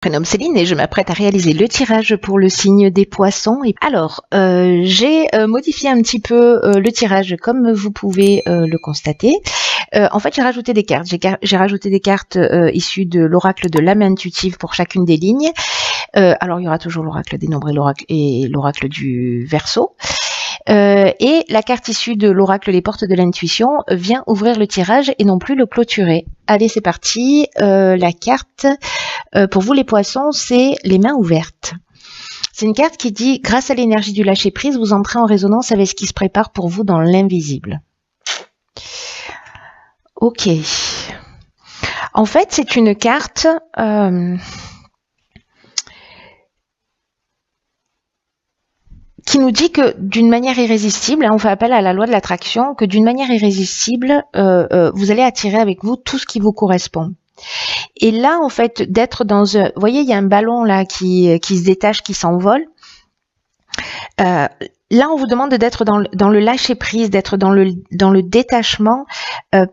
Prénomme Céline et je m'apprête à réaliser le tirage pour le signe des poissons. Alors, j'ai modifié un petit peu le tirage comme vous pouvez le constater. En fait, j'ai rajouté des cartes. J'ai rajouté des cartes issues de l'oracle de l'âme intuitive pour chacune des lignes. Alors, il y aura toujours l'oracle des nombres et l'oracle du Verseau. Et la carte issue de l'oracle Les Portes de l'intuition vient ouvrir le tirage et non plus le clôturer. Allez, c'est parti. La carte pour vous les poissons, c'est les mains ouvertes. C'est une carte qui dit, grâce à l'énergie du lâcher-prise, vous entrez en résonance avec ce qui se prépare pour vous dans l'invisible. Ok. En fait, c'est une carte qui nous dit que d'une manière irrésistible, on fait appel à la loi de l'attraction, que d'une manière irrésistible, vous allez attirer avec vous tout ce qui vous correspond. Et là, en fait, d'être dans un... Vous voyez, il y a un ballon là qui se détache, qui s'envole. Là, on vous demande d'être dans le lâcher-prise, d'être dans le détachement,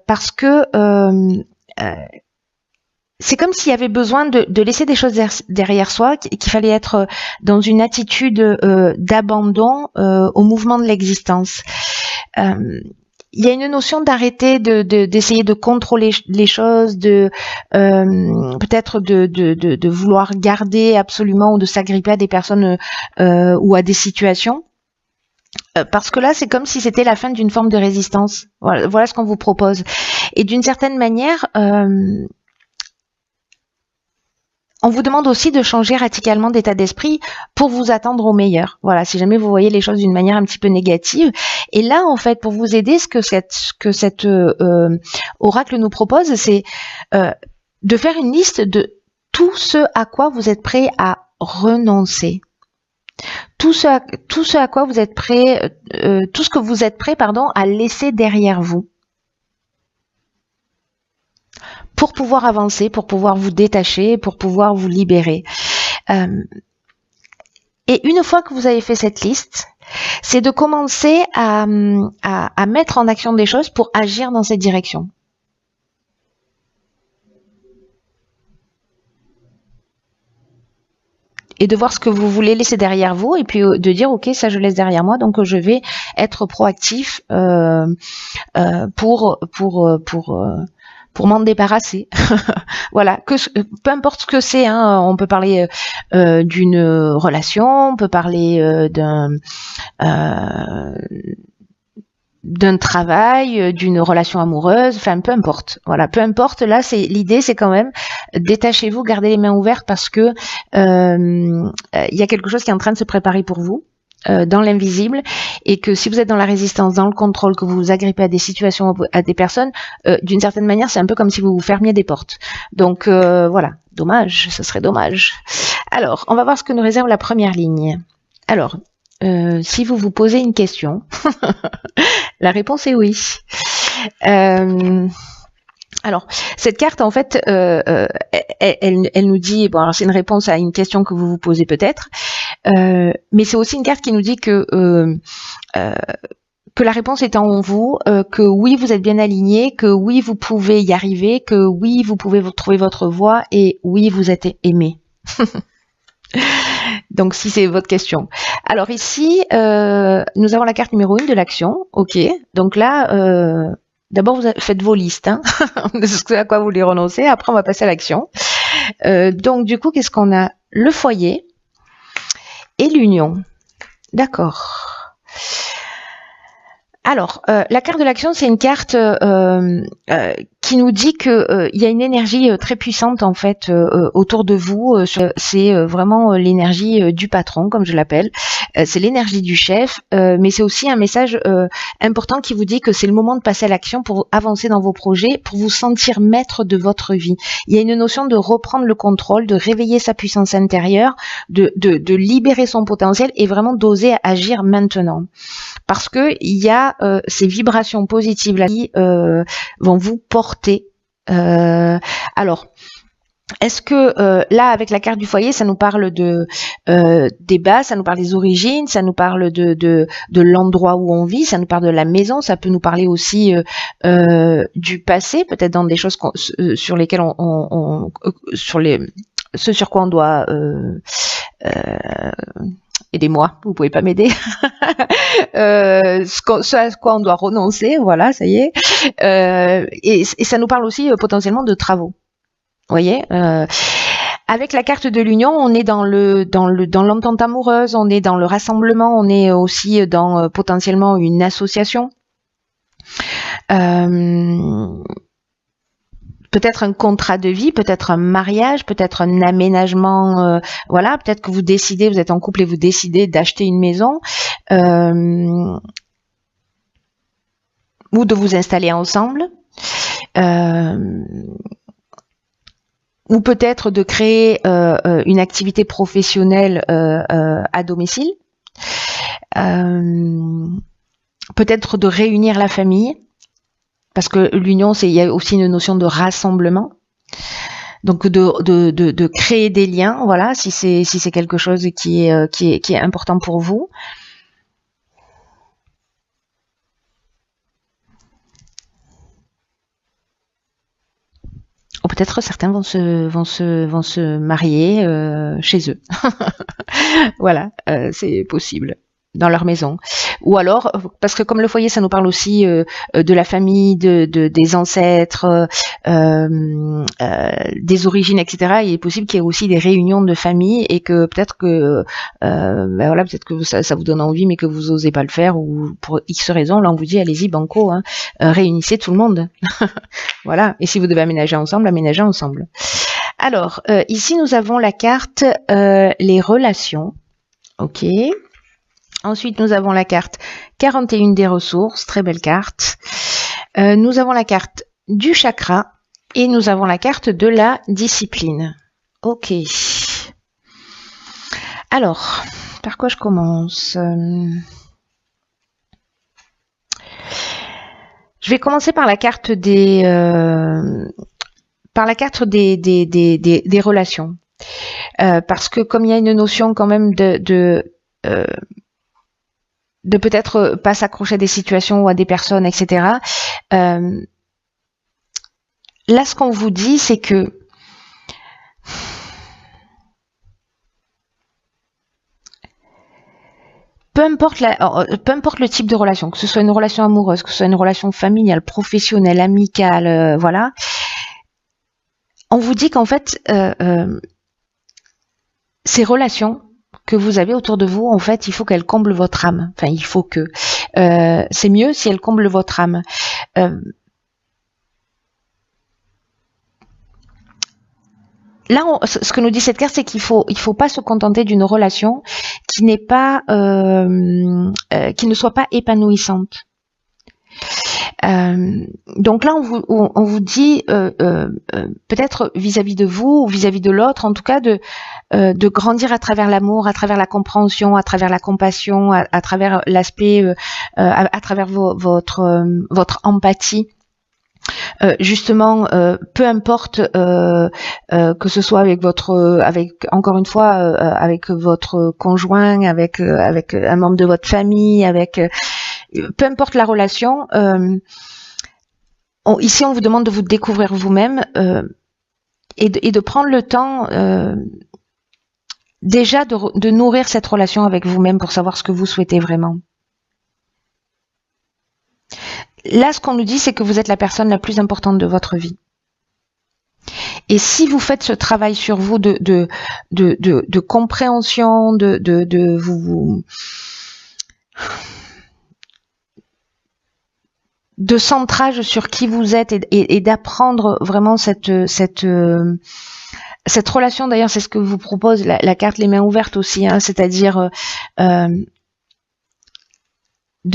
parce que c'est comme s'il y avait besoin de laisser des choses derrière soi, qu'il fallait être dans une attitude d'abandon au mouvement de l'existence. Il y a une notion d'arrêter d'essayer de contrôler les choses, peut-être de vouloir garder absolument ou de s'agripper à des personnes ou à des situations. Parce que là, c'est comme si c'était la fin d'une forme de résistance. Voilà ce qu'on vous propose. Et d'une certaine manière, on vous demande aussi de changer radicalement d'état d'esprit pour vous attendre au meilleur. Voilà, si jamais vous voyez les choses d'une manière un petit peu négative. Et là, en fait, pour vous aider, ce que cet oracle nous propose, c'est de faire une liste de tout ce à quoi vous êtes prêt à renoncer. Tout ce à quoi vous êtes prêt, tout ce que vous êtes prêt, à laisser derrière vous. Pour pouvoir avancer, pour pouvoir vous détacher, pour pouvoir vous libérer. Et une fois que vous avez fait cette liste, c'est de commencer à mettre en action des choses pour agir dans cette direction. Et de voir ce que vous voulez laisser derrière vous et puis de dire ok, ça je laisse derrière moi, donc je vais être proactif pour m'en débarrasser. Voilà, peu importe ce que c'est, hein, on peut parler d'une relation, on peut parler d'un travail, d'une relation amoureuse, enfin peu importe. Voilà, peu importe. Là, l'idée, c'est quand même détachez-vous, gardez les mains ouvertes parce que y a quelque chose qui est en train de se préparer pour vous. Dans l'invisible, et que si vous êtes dans la résistance, dans le contrôle, que vous vous agrippez à des situations, à des personnes, d'une certaine manière, c'est un peu comme si vous vous fermiez des portes. Donc voilà, dommage, ce serait dommage. Alors, on va voir ce que nous réserve la première ligne. Alors, si vous vous posez une question, la réponse est oui. Alors, cette carte, en fait, elle nous dit, bon, alors c'est une réponse à une question que vous vous posez peut-être, mais c'est aussi une carte qui nous dit que la réponse est en vous, que oui, vous êtes bien aligné, que oui, vous pouvez y arriver, que oui, vous pouvez trouver votre voie, et oui, vous êtes aimé. Donc, si c'est votre question. Alors ici, nous avons la carte numéro 1 de l'action. Ok, donc là... D'abord, vous faites vos listes hein, de ce à quoi vous voulez renoncer. Après, on va passer à l'action. Donc, du coup, qu'est-ce qu'on a? Le foyer et l'union. D'accord. Alors, la carte de l'action, c'est une carte qui nous dit que il y a une énergie très puissante en fait autour de vous. C'est vraiment l'énergie du patron, comme je l'appelle. C'est l'énergie du chef, mais c'est aussi un message important qui vous dit que c'est le moment de passer à l'action pour avancer dans vos projets, pour vous sentir maître de votre vie. Il y a une notion de reprendre le contrôle, de réveiller sa puissance intérieure, de libérer son potentiel et vraiment d'oser agir maintenant. Parce que il y a ces vibrations positives là qui vont vous porter. Alors, est-ce que là, avec la carte du foyer, ça nous parle des bases, ça nous parle des origines, ça nous parle de l'endroit où on vit, ça nous parle de la maison, ça peut nous parler aussi du passé, peut-être dans des choses sur lesquelles ce sur quoi on doit aidez-moi, vous pouvez pas m'aider. Ce à quoi on doit renoncer, voilà, ça y est. Et ça nous parle aussi potentiellement de travaux. Vous voyez, avec la carte de l'union, on est dans l'entente amoureuse, on est dans le rassemblement, on est aussi dans potentiellement une association. Peut-être un contrat de vie, peut-être un mariage, peut-être un aménagement, voilà, peut-être que vous décidez, vous êtes en couple et vous décidez d'acheter une maison, ou de vous installer ensemble, ou peut-être de créer une activité professionnelle à domicile, peut-être de réunir la famille. Parce que l'union, il y a aussi une notion de rassemblement, donc de créer des liens, voilà, si c'est quelque chose qui est important pour vous. Ou peut-être certains vont se marier chez eux. Voilà, c'est possible. Dans leur maison. Ou alors, parce que comme le foyer, ça nous parle aussi de la famille, des ancêtres, des origines, etc. Il est possible qu'il y ait aussi des réunions de famille et que peut-être que, voilà, peut-être que ça vous donne envie, mais que vous osez pas le faire ou pour X raisons. Là, on vous dit, allez-y, banco, hein, réunissez tout le monde. Voilà. Et si vous devez aménager ensemble, aménagez ensemble. Alors, ici, nous avons la carte les relations. Ok. Ensuite, nous avons la carte 41 des ressources, très belle carte. Nous avons la carte du chakra et nous avons la carte de la discipline. Ok. Alors, par quoi je commence? Je vais commencer par la carte des relations. Parce que comme il y a une notion quand même de peut-être pas s'accrocher à des situations ou à des personnes, etc. Là, ce qu'on vous dit, c'est que peu importe le type de relation, que ce soit une relation amoureuse, que ce soit une relation familiale, professionnelle, amicale, voilà, on vous dit qu'en fait, ces relations que vous avez autour de vous, en fait, il faut qu'elles comblent votre âme. Enfin, il faut que. C'est mieux si elles comblent votre âme. Là, ce que nous dit cette carte, c'est qu'il faut pas se contenter d'une relation qui n'est pas, qui ne soit pas épanouissante. Donc là, on vous dit peut-être vis-à-vis de vous ou vis-à-vis de l'autre, en tout cas, de grandir à travers l'amour, à travers la compréhension, à travers la compassion, à travers l'aspect, à travers votre empathie. Justement, peu importe que ce soit avec encore une fois avec votre conjoint, avec un membre de votre famille, avec peu importe la relation. Ici, on vous demande de vous découvrir vous-même et de prendre le temps déjà de nourrir cette relation avec vous-même pour savoir ce que vous souhaitez vraiment. Là, ce qu'on nous dit, c'est que vous êtes la personne la plus importante de votre vie. Et si vous faites ce travail sur vous de compréhension, de centrage sur qui vous êtes et d'apprendre vraiment cette relation, d'ailleurs, c'est ce que vous propose la carte les mains ouvertes aussi, hein, c'est-à-dire de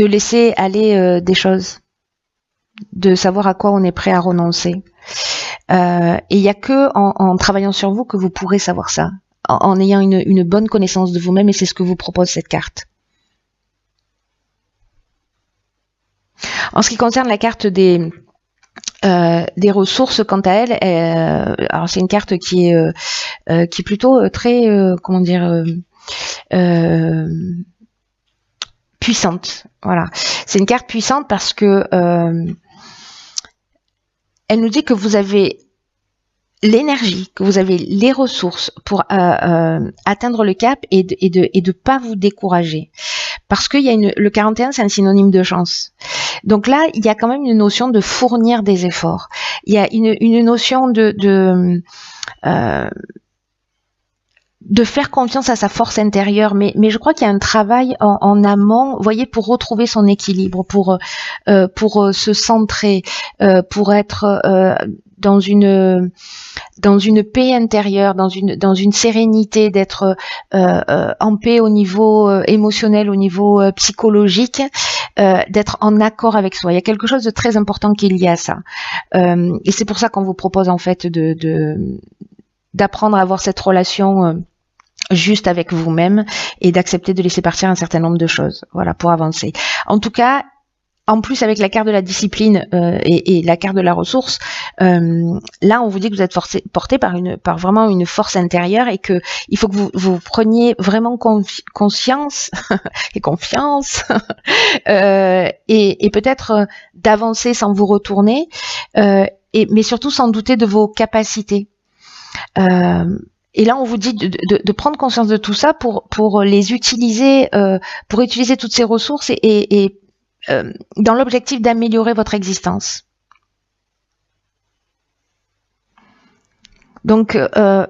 laisser aller des choses, de savoir à quoi on est prêt à renoncer. Et il n'y a que en travaillant sur vous que vous pourrez savoir ça, en ayant une bonne connaissance de vous-même, et c'est ce que vous propose cette carte. En ce qui concerne la carte des ressources, quant à elle, alors c'est une carte qui est plutôt très comment dire puissante. Voilà, c'est une carte puissante parce que elle nous dit que vous avez l'énergie, que vous avez les ressources pour atteindre le cap et de pas vous décourager. Parce qu'il y a le 41, c'est un synonyme de chance. Donc là, il y a quand même une notion de fournir des efforts. Il y a une notion de faire confiance à sa force intérieure, mais je crois qu'il y a un travail en amont, vous voyez, pour retrouver son équilibre, pour se centrer, pour être dans une paix intérieure, dans une sérénité, d'être en paix au niveau émotionnel, au niveau psychologique, d'être en accord avec soi. Il y a quelque chose de très important qui est lié à ça, et c'est pour ça qu'on vous propose en fait d'apprendre à avoir cette relation juste avec vous-même et d'accepter de laisser partir un certain nombre de choses, voilà, pour avancer. En tout cas, en plus avec la carte de la discipline et la carte de la ressource, là on vous dit que vous êtes porté par vraiment une force intérieure et que il faut que vous preniez vraiment conscience et confiance et peut-être d'avancer sans vous retourner, mais surtout sans douter de vos capacités. Et là, on vous dit de prendre conscience de tout ça pour les utiliser, pour utiliser toutes ces ressources et dans l'objectif d'améliorer votre existence. Donc,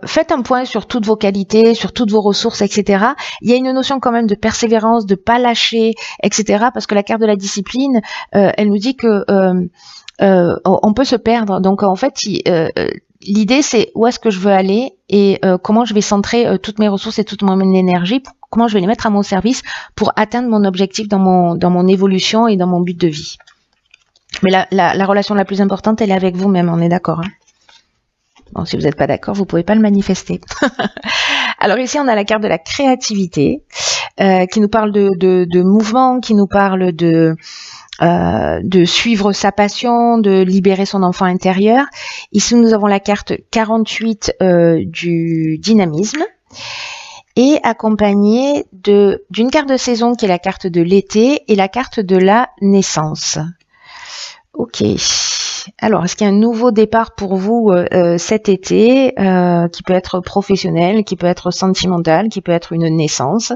faites un point sur toutes vos qualités, sur toutes vos ressources, etc. Il y a une notion quand même de persévérance, de pas lâcher, etc. Parce que la carte de la discipline, elle nous dit que on peut se perdre. Donc, en fait, l'idée, c'est où est-ce que je veux aller et comment je vais centrer toutes mes ressources et toute mon énergie, comment je vais les mettre à mon service pour atteindre mon objectif dans mon évolution et dans mon but de vie. Mais la relation la plus importante, elle est avec vous-même, on est d'accord, hein? Bon, si vous n'êtes pas d'accord, vous pouvez pas le manifester. Alors ici, on a la carte de la créativité qui nous parle de mouvement, qui nous parle de suivre sa passion, de libérer son enfant intérieur. Ici, nous avons la carte 48 du dynamisme et accompagnée d'une carte de saison qui est la carte de l'été et la carte de la naissance. Ok. Alors, est-ce qu'il y a un nouveau départ pour vous cet été qui peut être professionnel, qui peut être sentimental, qui peut être une naissance,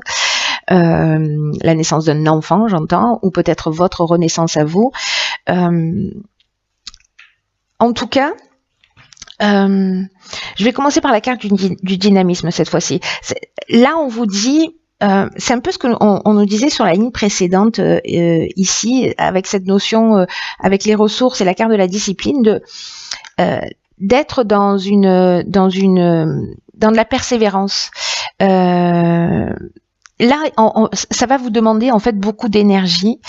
la naissance d'un enfant, j'entends, ou peut-être votre renaissance à vous. En tout cas, je vais commencer par la carte du dynamisme cette fois-ci. Là, on vous dit... c'est un peu ce qu'on nous disait sur la ligne précédente ici, avec cette notion, avec les ressources et la carte de la discipline, d'être dans de la persévérance. Là, ça va vous demander en fait beaucoup d'énergie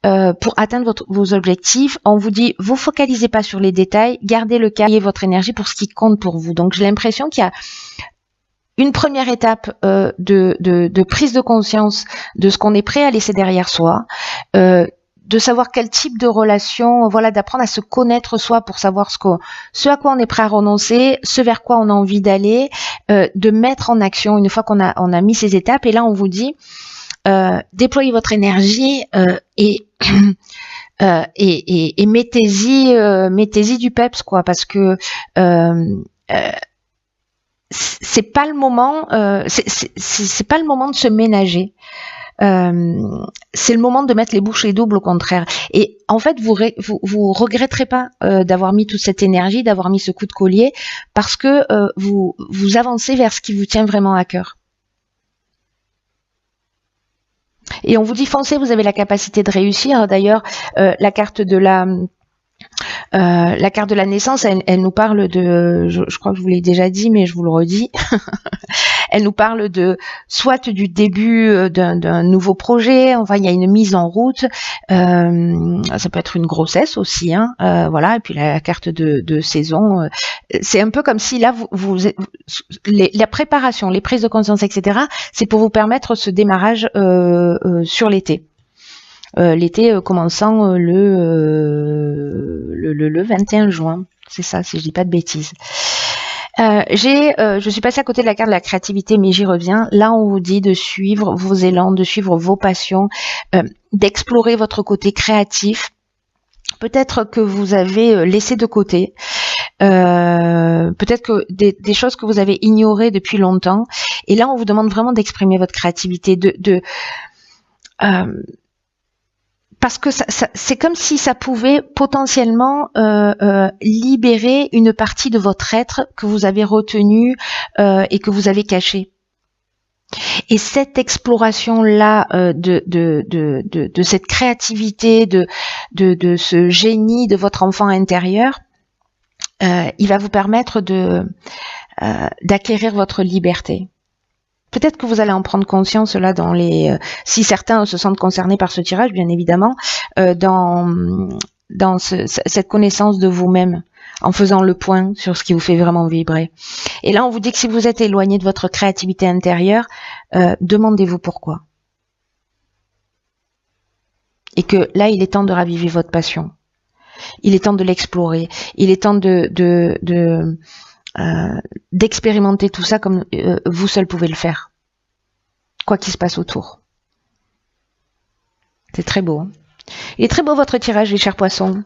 pour atteindre vos objectifs. On vous dit, vous focalisez pas sur les détails, gardez le cap et votre énergie pour ce qui compte pour vous. Donc j'ai l'impression qu'il y a une première étape de prise de conscience de ce qu'on est prêt à laisser derrière soi, de savoir quel type de relation, voilà, d'apprendre à se connaître soi pour savoir ce à quoi on est prêt à renoncer, ce vers quoi on a envie d'aller, de mettre en action une fois qu'on a mis ces étapes. Et là, on vous dit, déployez votre énergie et mettez-y du peps, quoi, parce que c'est pas le moment, c'est pas le moment de se ménager. C'est le moment de mettre les bouchées doubles, au contraire. Et en fait, vous regretterez pas d'avoir mis toute cette énergie, d'avoir mis ce coup de collier, parce que vous avancez vers ce qui vous tient vraiment à cœur. Et on vous dit foncez, vous avez la capacité de réussir. D'ailleurs, la carte de la naissance, elle nous parle de, je crois que je vous l'ai déjà dit, mais je vous le redis, elle nous parle soit du début d'un nouveau projet, enfin il y a une mise en route, ça peut être une grossesse aussi, hein, voilà, et puis la carte de saison, c'est un peu comme si là, la préparation, les prises de conscience, etc., c'est pour vous permettre ce démarrage sur l'été. L'été commençant le 21 juin, c'est ça, si je dis pas de bêtises. Je suis passée à côté de la carte de la créativité, mais j'y reviens. Là, on vous dit de suivre vos élans, de suivre vos passions, d'explorer votre côté créatif. Peut-être que vous avez laissé de côté. peut-être que des choses que vous avez ignorées depuis longtemps. Et là, on vous demande vraiment d'exprimer votre créativité, parce que c'est comme si ça pouvait potentiellement libérer une partie de votre être que vous avez retenu et que vous avez caché. Et cette exploration-là de cette créativité, de ce génie de votre enfant intérieur, il va vous permettre d'acquérir votre liberté. Peut-être que vous allez en prendre conscience là si certains se sentent concernés par ce tirage, bien évidemment, dans cette connaissance de vous-même, en faisant le point sur ce qui vous fait vraiment vibrer. Et là, on vous dit que si vous êtes éloigné de votre créativité intérieure, demandez-vous pourquoi. Et que là, il est temps de raviver votre passion. Il est temps de l'explorer. Il est temps d'expérimenter tout ça comme vous seul pouvez le faire. Quoi qu'il se passe autour. C'est très beau. Hein. Il est très beau votre tirage, les chers poissons.